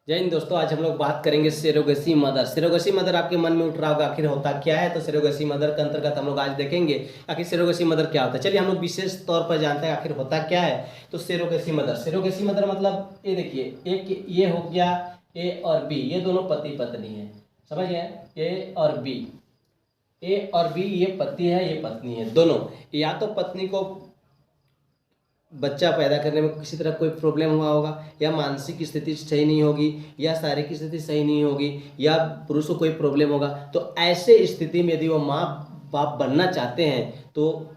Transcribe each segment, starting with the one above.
जय हिंद दोस्तों। आज हम लोग बात करेंगे सेरोगेसी मदर। सेरोगेसी मदर आपके मन में उठ रहा होगा आखिर होता क्या है, तो सेरोगेसी मदर के अंतर्गत हम लोग आज देखेंगे आखिर सेरोगेसी मदर क्या होता है। चलिए हम लोग विशेष तौर पर जानते हैं आखिर होता क्या है। तो सेरोगेसी मदर, सेरोगेसी मदर मतलब ये देखिए, एक ये हो गया ए और बी, ये दोनों पति पत्नी है, समझ गए। ए और बी, ए और बी ये पति है ये पत्नी है दोनों। या तो पत्नी को बच्चा पैदा करने में किसी तरह कोई प्रॉब्लम हुआ होगा, या मानसिक स्थिति सही नहीं होगी, या शारीरिक स्थिति सही नहीं होगी, या पुरुष को कोई प्रॉब्लम होगा। तो ऐसे स्थिति में यदि वो माँ बाप बनना चाहते हैं तो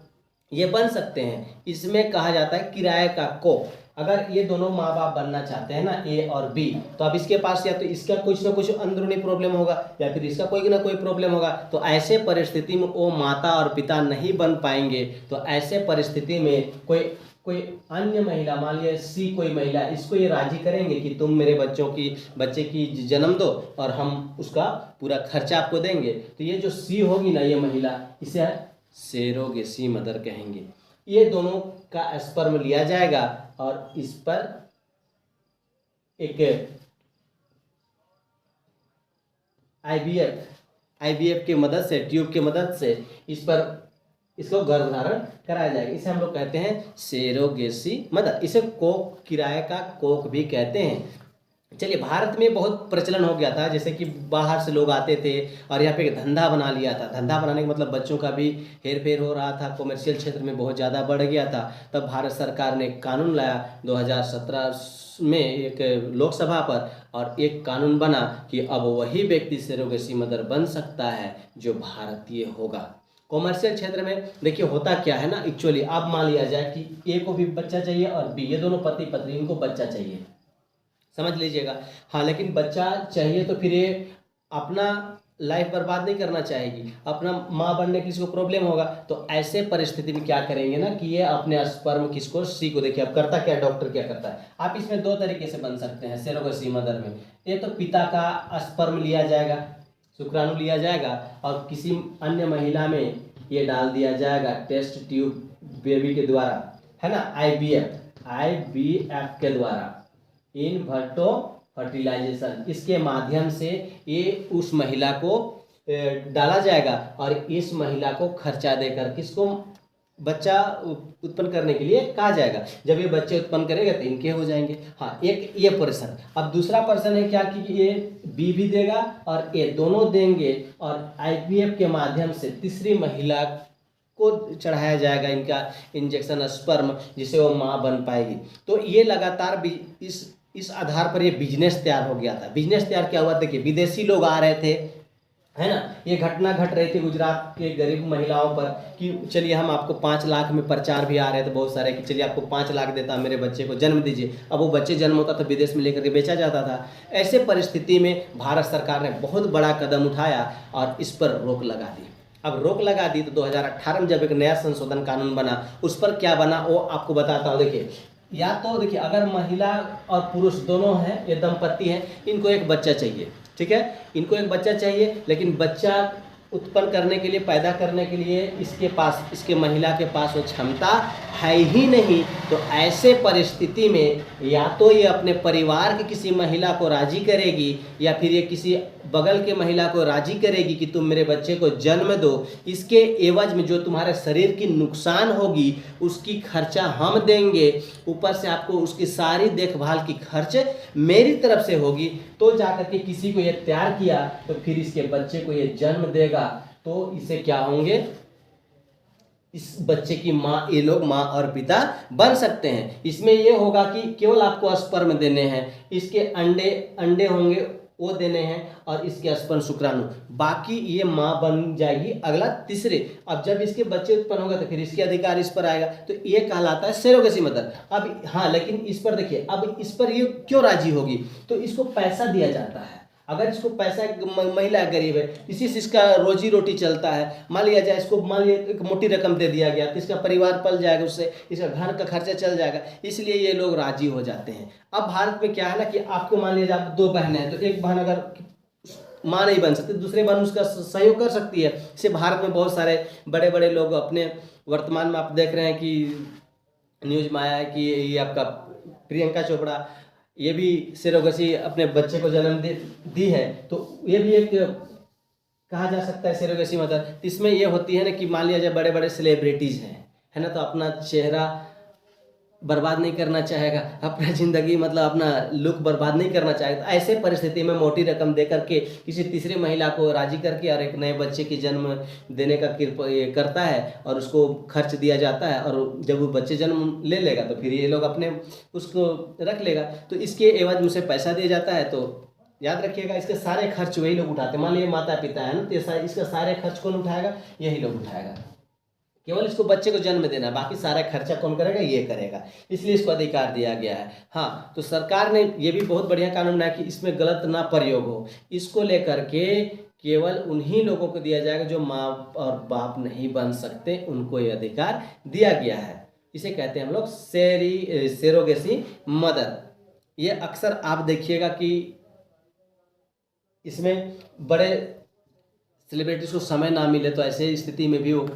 ये बन सकते हैं। इसमें कहा जाता है किराए का कोख। अगर ये दोनों माँ बाप बनना चाहते हैं ना, ए और बी, तो अब इसके पास या तो इसका कुछ ना कुछ अंदरूनी प्रॉब्लम होगा या फिर इसका कोई ना कोई प्रॉब्लम होगा। तो ऐसे परिस्थिति में वो माता और पिता नहीं बन पाएंगे। तो ऐसे परिस्थिति में कोई कोई अन्य महिला, मान लिया सी कोई महिला, इसको ये राजी करेंगे कि तुम मेरे बच्चे की जन्म दो और हम उसका पूरा खर्चा आपको देंगे। तो ये जो सी होगी ना, ये महिला, इसे सेरोगेसी मदर कहेंगे। ये दोनों का स्पर्म लिया जाएगा और इस पर एक आईवीएफ की मदद से, ट्यूब की मदद से इसको गर्भधारण कराया जाएगा। इसे हम लोग कहते हैं सेरोगेसी मदर। इसे कोख, किराए का कोख भी कहते हैं। चलिए, भारत में बहुत प्रचलन हो गया था, जैसे कि बाहर से लोग आते थे और यहाँ पे एक धंधा बना लिया था। धंधा बनाने का मतलब बच्चों का भी हेर फेर हो रहा था, कॉमर्शियल क्षेत्र में बहुत ज़्यादा बढ़ गया था। तब भारत सरकार ने एक कानून लाया 2017 में एक लोकसभा पर, और एक कानून बना कि अब वही व्यक्ति सेरोगेसी मदर बन सकता है जो भारतीय होगा। कॉमर्शियल क्षेत्र में देखिए होता क्या है ना, एक्चुअली आप मान लिया जाए कि ए को भी बच्चा चाहिए और बी, ये दोनों पति पत्नी, इनको बच्चा चाहिए, समझ लीजिएगा। हाँ, लेकिन बच्चा चाहिए तो फिर ये अपना लाइफ बर्बाद नहीं करना चाहेगी, अपना माँ बनने की इसको प्रॉब्लम होगा। तो ऐसे परिस्थिति में क्या करेंगे ना कि ये अपने स्पर्म किसको, सी को, देखिए अब करता क्या, डॉक्टर क्या करता है। आप इसमें दो तरीके से बन सकते हैं सेरोगेसी मदर में। ये तो पिता का स्पर्म लिया जाएगा, शुक्राणु लिया जाएगा और किसी अन्य महिला में ये डाल दिया जाएगा टेस्ट ट्यूब बेबी के द्वारा, है ना, आईवीएफ के द्वारा, इन वर्टो फर्टिलाइजेशन, इसके माध्यम से ये उस महिला को डाला जाएगा और इस महिला को खर्चा देकर किसको, बच्चा उत्पन्न करने के लिए कहा जाएगा। जब ये बच्चे उत्पन्न करेगा तो इनके हो जाएंगे। हाँ, एक ये पर्सन। अब दूसरा पर्सन है क्या कि ये बी भी देगा और ए दोनों देंगे और आईवीएफ के माध्यम से तीसरी महिला को चढ़ाया जाएगा इनका इंजेक्शन स्पर्म, जिससे वो माँ बन पाएगी। तो ये लगातार इस आधार पर ये बिजनेस तैयार हो गया था। बिजनेस तैयार क्या हुआ, देखिए विदेशी लोग आ रहे थे, है ना। ये घटना घट रही थी गुजरात के गरीब महिलाओं पर कि चलिए हम आपको 5 लाख में प्रचार भी आ रहे थे बहुत सारे कि चलिए आपको 5 लाख देता, मेरे बच्चे को जन्म दीजिए। अब वो बच्चे जन्म होता तो विदेश में लेकर के बेचा जाता था। ऐसे परिस्थिति में भारत सरकार ने बहुत बड़ा कदम उठाया और इस पर रोक लगा दी। अब रोक लगा दी तो 2018 में जब एक नया संशोधन कानून बना, उस पर क्या बना वो आपको बताता हूँ। देखिए, या तो देखिए अगर महिला और पुरुष दोनों हैं, ये दंपति हैं, इनको एक बच्चा चाहिए, ठीक है, इनको एक बच्चा चाहिए, लेकिन बच्चा उत्पन्न करने के लिए, पैदा करने के लिए इसके महिला के पास वो क्षमता है ही नहीं। तो ऐसे परिस्थिति में या तो ये अपने परिवार की किसी महिला को राजी करेगी या फिर ये किसी बगल के महिला को राजी करेगी कि तुम मेरे बच्चे को जन्म दो, इसके एवज में जो तुम्हारे शरीर की नुकसान होगी उसकी खर्चा हम देंगे, ऊपर से आपको उसकी सारी देखभाल की खर्च मेरी तरफ से होगी। तो जाकर के किसी को ये तैयार किया तो फिर इसके बच्चे को ये जन्म देगा, तो इसे क्या होंगे, इस बच्चे की माँ, ये लोग माँ और पिता बन सकते हैं। इसमें ये होगा कि केवल आपको स्पर्म देने हैं, इसके अंडे होंगे वो देने हैं और इसके स्पर्म शुक्राणु, बाकी ये माँ बन जाएगी अगला तीसरे। अब जब इसके बच्चे उत्पन्न होगा तो फिर इसके अधिकार इस पर आएगा, तो ये कहलाता है सेरोगेसी मदर। अब हाँ, लेकिन इस पर देखिए, अब इस पर ये क्यों राजी होगी, तो इसको पैसा दिया जाता है। अगर इसको पैसा, महिला गरीब है, इसी से इसका रोजी रोटी चलता है, मान लिया जाए इसको, मान लिया एक मोटी रकम दे दिया गया तो इसका परिवार पल जाएगा, उससे इसका घर का खर्चा चल जाएगा, इसलिए ये लोग राजी हो जाते हैं। अब भारत में क्या है ना कि आपको मान लीजिए आप 2 बहनें हैं, तो एक बहन अगर माँ नहीं बन सकती, दूसरी बहन उसका सहयोग कर सकती है। इसे भारत में बहुत सारे बड़े बड़े लोग अपने, वर्तमान में आप देख रहे हैं कि न्यूज में आया है कि ये आपका प्रियंका चोपड़ा, ये भी सरोगेसी अपने बच्चे को जन्म दी है, तो ये भी एक कहा जा सकता है सरोगेसी मदर। इसमें ये होती है ना कि मान लिया जाए बड़े बड़े सेलिब्रिटीज़ हैं, है ना, तो अपना चेहरा बर्बाद नहीं करना चाहेगा, अपना ज़िंदगी मतलब अपना लुक बर्बाद नहीं करना चाहेगा, तो ऐसे परिस्थिति में मोटी रकम दे करके किसी तीसरी महिला को राजी करके और एक नए बच्चे की जन्म देने का ये करता है और उसको खर्च दिया जाता है, और जब वो बच्चे जन्म ले लेगा तो फिर ये लोग अपने उसको रख लेगा, तो इसके एवज में उसे पैसा दिया जाता है। तो याद रखिएगा इसके सारे खर्च वही लोग उठाते हैं। मान लीजिए माता पिता है ना, तो इसका सारे खर्च कौन उठाएगा? यही लोग उठाएगा। केवल इसको बच्चे को जन्म देना, बाकी सारा खर्चा कौन करेगा? ये करेगा, इसलिए इसको अधिकार दिया गया है। हाँ, तो सरकार ने ये भी बहुत बढ़िया कानून बनाया कि इसमें गलत ना प्रयोग हो, इसको लेकर के केवल उन्हीं लोगों को दिया जाएगा जो माँ और बाप नहीं बन सकते, उनको ये अधिकार दिया गया है। इसे कहते हैं हम लोग सरोगेसी मदर। ये अक्सर आप देखिएगा कि इसमें बड़े सेलिब्रिटीज को समय ना मिले तो ऐसे स्थिति में भी वो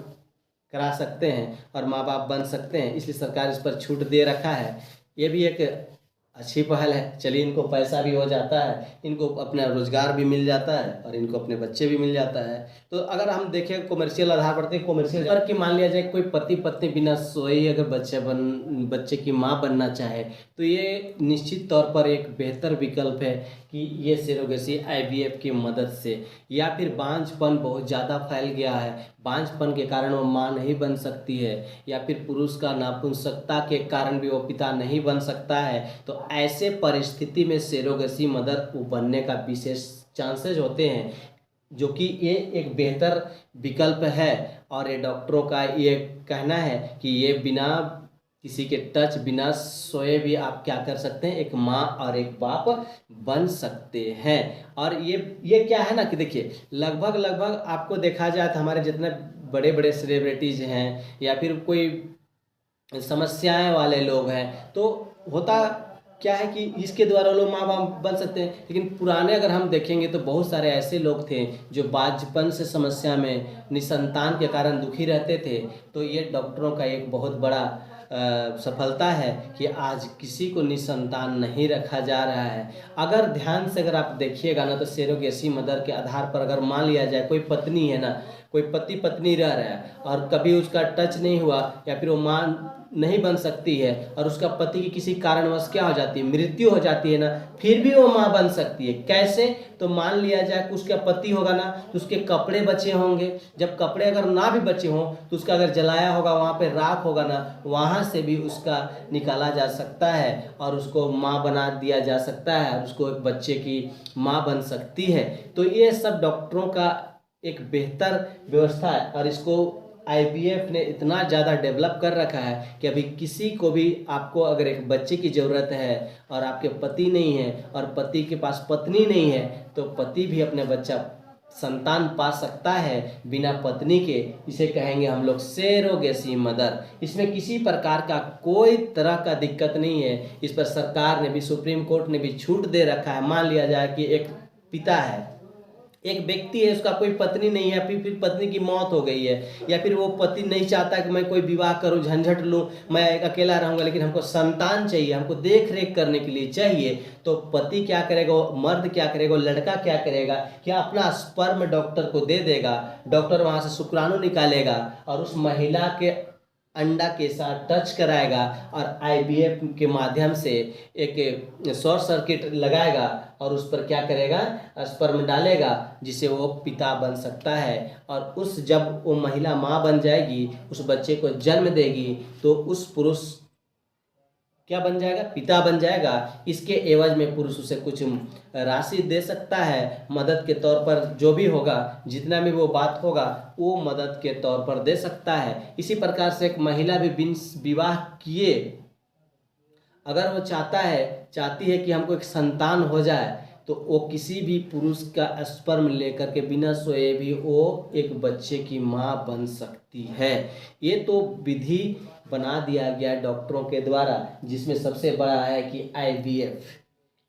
करा सकते हैं और माँ बाप बन सकते हैं, इसलिए सरकार इस पर छूट दे रखा है। ये भी एक अच्छी पहल है। चलिए, इनको पैसा भी हो जाता है, इनको अपना रोजगार भी मिल जाता है और इनको अपने बच्चे भी मिल जाता है। तो अगर हम देखें कॉमर्शियल आधार पर, कॉमर्शियल पर कि मान लिया जाए कोई पति पत्नी बिना सोए अगर बच्चे की माँ बनना चाहे, तो ये निश्चित तौर पर एक बेहतर विकल्प है कि ये सरोगेसी IVF की मदद से, या फिर बांझपन बहुत ज़्यादा फैल गया है, बांझपन के कारण वो माँ नहीं बन सकती है, या फिर पुरुष का नापुंसकता के कारण भी वो पिता नहीं बन सकता है, तो ऐसे परिस्थिति में सरोगेसी मदर बनने का विशेष चांसेस होते हैं, जो कि ये एक बेहतर विकल्प है। और ये डॉक्टरों का ये कहना है कि ये बिना किसी के टच, बिना सोए भी आप क्या कर सकते हैं? एक माँ और एक बाप बन सकते हैं। और ये क्या है ना कि देखिए, लगभग आपको देखा जाए तो हमारे जितने बड़े बड़े सेलिब्रिटीज़ हैं या फिर कोई समस्याएं वाले लोग हैं, तो होता क्या है कि इसके द्वारा लोग माँ बाप बन सकते हैं। लेकिन पुराने अगर हम देखेंगे तो बहुत सारे ऐसे लोग थे जो बांझपन से समस्या में, निसंतान के कारण दुखी रहते थे। तो ये डॉक्टरों का एक बहुत बड़ा सफलता है कि आज किसी को निसंतान नहीं रखा जा रहा है। अगर ध्यान से अगर आप देखिएगा ना, तो सरोगेसी मदर के आधार पर अगर मान लिया जाए कोई पत्नी है ना, कोई पति पत्नी रह रहा है और कभी उसका टच नहीं हुआ या फिर वो माँ नहीं बन सकती है और उसका पति की किसी कारणवश क्या हो जाती है? मृत्यु हो जाती है ना, फिर भी वो माँ बन सकती है। कैसे? तो मान लिया जाए कि उसका पति होगा ना, तो उसके कपड़े बचे होंगे, जब कपड़े अगर ना भी बचे हों तो उसका अगर जलाया होगा, वहाँ पे राख होगा ना, वहाँ से भी उसका निकाला जा सकता है और उसको माँ बना दिया जा सकता है और उसको एक बच्चे की माँ बन सकती है। तो ये सब डॉक्टरों का एक बेहतर व्यवस्था है और इसको IVF ने इतना ज़्यादा डेवलप कर रखा है कि अभी किसी को भी, आपको अगर एक बच्चे की ज़रूरत है और आपके पति नहीं है और पति के पास पत्नी नहीं है, तो पति भी अपने बच्चा संतान पा सकता है बिना पत्नी के। इसे कहेंगे हम लोग सरोगेसी मदर। इसमें किसी प्रकार का कोई तरह का दिक्कत नहीं है। इस पर सरकार ने भी, सुप्रीम कोर्ट ने भी छूट दे रखा है। मान लिया जाए कि एक पिता है, एक व्यक्ति है, उसका कोई पत्नी नहीं है, फिर पत्नी की मौत हो गई है, या फिर वो पति नहीं चाहता कि मैं कोई विवाह करूं, झंझट लूं, मैं एक अकेला रहूंगा, लेकिन हमको संतान चाहिए, हमको देख रेख करने के लिए चाहिए। तो पति क्या करेगा, मर्द क्या करेगा, लड़का क्या करेगा, क्या अपना स्पर्म डॉक्टर को दे देगा, डॉक्टर वहां से शुक्राणु निकालेगा और उस महिला के अंडा के साथ टच कराएगा और IVF के माध्यम से एक शॉर्ट सर्किट लगाएगा और उस पर क्या करेगा, स्पर्म डालेगा, जिसे वो पिता बन सकता है। और जब वो महिला माँ बन जाएगी, उस बच्चे को जन्म देगी, तो उस पुरुष क्या बन जाएगा, पिता बन जाएगा। इसके एवज में पुरुष उसे कुछ राशि दे सकता है, मदद के तौर पर जो भी होगा, जितना भी वो बात होगा वो मदद के तौर पर दे सकता है। इसी प्रकार से एक महिला भी बिन विवाह किए अगर वो चाहती है कि हमको एक संतान हो जाए, तो वो किसी भी पुरुष का स्पर्म लेकर के बिना सोए भी वो एक बच्चे की माँ बन सकती है। ये तो विधि बना दिया गया है डॉक्टरों के द्वारा, जिसमें सबसे बड़ा है कि IVF,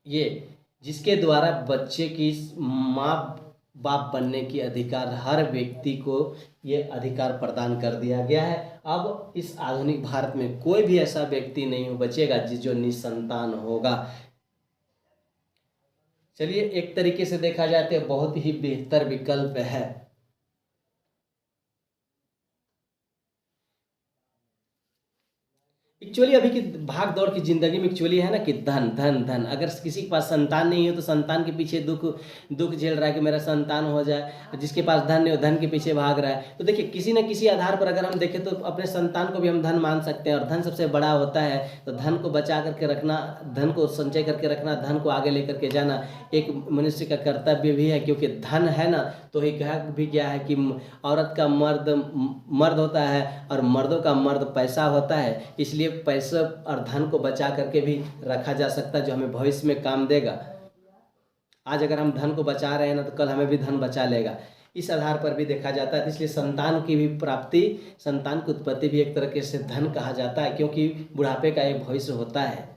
ये जिसके द्वारा बच्चे की माँ बाप बनने की अधिकार हर व्यक्ति को ये अधिकार प्रदान कर दिया गया है। अब इस आधुनिक भारत में कोई भी ऐसा व्यक्ति नहीं बचेगा जो निसंतान होगा। चलिए, एक तरीके से देखा जाए तो बहुत ही बेहतर विकल्प है। एक्चुअली अभी की भाग दौड़ की जिंदगी में एक्चुअली है ना कि धन धन धन, अगर किसी के पास संतान नहीं हो तो संतान के पीछे दुख दुख झेल रहा है कि मेरा संतान हो जाए, जिसके पास धन नहीं हो धन के पीछे भाग रहा है। तो देखिए, किसी न किसी आधार पर अगर हम देखें तो अपने संतान को भी हम धन मान सकते हैं, और धन सबसे बड़ा होता है। तो धन को बचा करके रखना, धन को संचय करके रखना, धन को आगे लेकर के जाना एक मनुष्य का कर्तव्य भी है, क्योंकि धन है ना तो ही कहा भी गया है कि औरत का मर्द मर्द होता है और मर्दों का मर्द पैसा होता है। इसलिए पैसा और धन को बचा करके भी रखा जा सकता है, जो हमें भविष्य में काम देगा। आज अगर हम धन को बचा रहे हैं ना तो कल हमें भी धन बचा लेगा। इस आधार पर भी देखा जाता है। इसलिए संतान की भी प्राप्ति, संतान की उत्पत्ति भी एक तरीके से धन कहा जाता है, क्योंकि बुढ़ापे का एक भविष्य होता है।